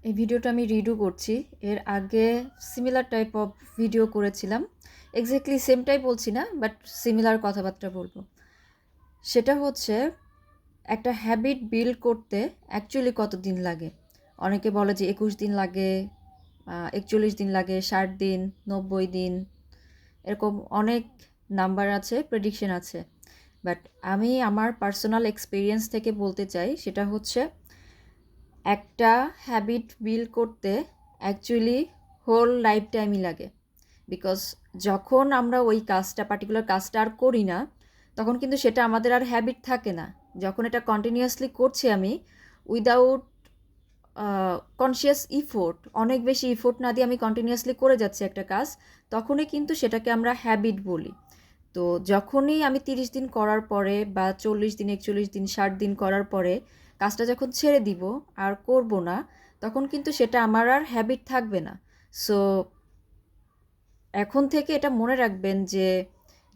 এই ভিডিওটা আমি রিডু করছি। এর আগে সিমিলার টাইপ অফ ভিডিও করেছিলাম। এক্স্যাক্টলি সেমটাই বলছি না, বাট সিমিলার কথাবার্তা বলবো। সেটা হচ্ছে একটা হ্যাবিট বিল্ড করতে অ্যাকচুয়ালি কতদিন লাগে। অনেকে বলে যে 21 দিন লাগে, 41 দিন লাগে, 60 দিন, 90 দিন, এরকম অনেক নাম্বার আছে, প্রেডিকশন আছে। বাট আমি আমার পার্সোনাল এক্সপিরিয়েন্স থেকে বলতে চাই, সেটা হচ্ছে একটা হ্যাবিট বিল্ড করতে অ্যাকচুয়ালি হোল লাইফ টাইমই লাগে। বিকজ যখন আমরা ওই কাজটা, পার্টিকুলার কাজটা আর করি না, তখন কিন্তু সেটা আমাদের আর হ্যাবিট থাকে না। যখন এটা কন্টিনিউয়াসলি করছি আমি, উইদাউট কনসিয়াস ইফোর্ট, অনেক বেশি ইফোর্ট না দিয়ে আমি কন্টিনিউয়াসলি করে যাচ্ছি একটা কাজ, তখনই কিন্তু সেটাকে আমরা হ্যাবিট বলি। তো যখনই আমি 30 দিন করার পরে বা 40 দিন, 41 দিন, 60 দিন করার পরে কাজটা যখন ছেড়ে দিব আর করব না, তখন কিন্তু সেটা আমার আর হ্যাবিট থাকবে না। সো এখন থেকে এটা মনে রাখবেন যে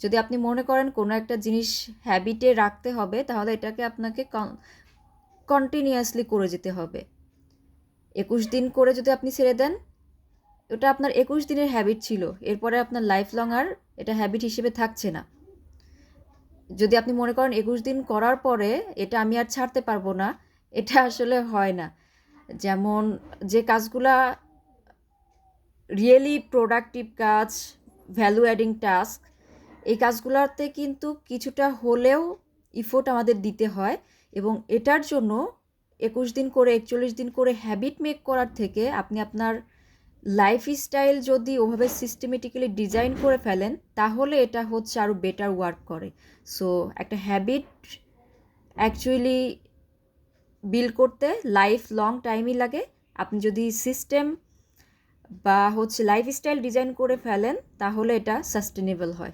যদি আপনি মনে করেন কোনো একটা জিনিস হ্যাবিটে রাখতে হবে, তাহলে এটাকে আপনাকে কন্টিনিউয়াসলি করে যেতে হবে। 21 দিন করে যদি আপনি ছেড়ে দেন, ওটা আপনার 21 দিনের হ্যাবিট ছিল, এরপরে আপনার লাইফ লং আর এটা হ্যাবিট হিসেবে থাকছে না। যদি আপনি মনে করেন 21 দিন করার পরে এটা আমি আর ছাড়তে পারবো না, এটা আসলে হয় না। যেমন যে কাজগুলা রিয়েলি প্রোডাক্টিভ কাজ, ভ্যালু অ্যাডিং টাস্ক, এই কাজগুলোতে কিন্তু কিছুটা হলেও ইফোর্ট আমাদের দিতে হয়। এবং এটার জন্য 21 দিন করে, 41 দিন করে হ্যাবিট মেক করার থেকে আপনি আপনার লাইফস্টাইল যদি ওভাবে সিস্টেমেটিক্যালি ডিজাইন করে ফেলেন, তাহলে এটা হচ্ছে আরও বেটার ওয়ার্ক করে। সো একটা হ্যাবিট অ্যাকচুয়ালি বিল্ড করতে লাইফ লং টাইমই লাগে। আপনি যদি সিস্টেম বা লাইফস্টাইল ডিজাইন করে ফেলেন, তাহলে এটা সাস্টেনেবল হয়।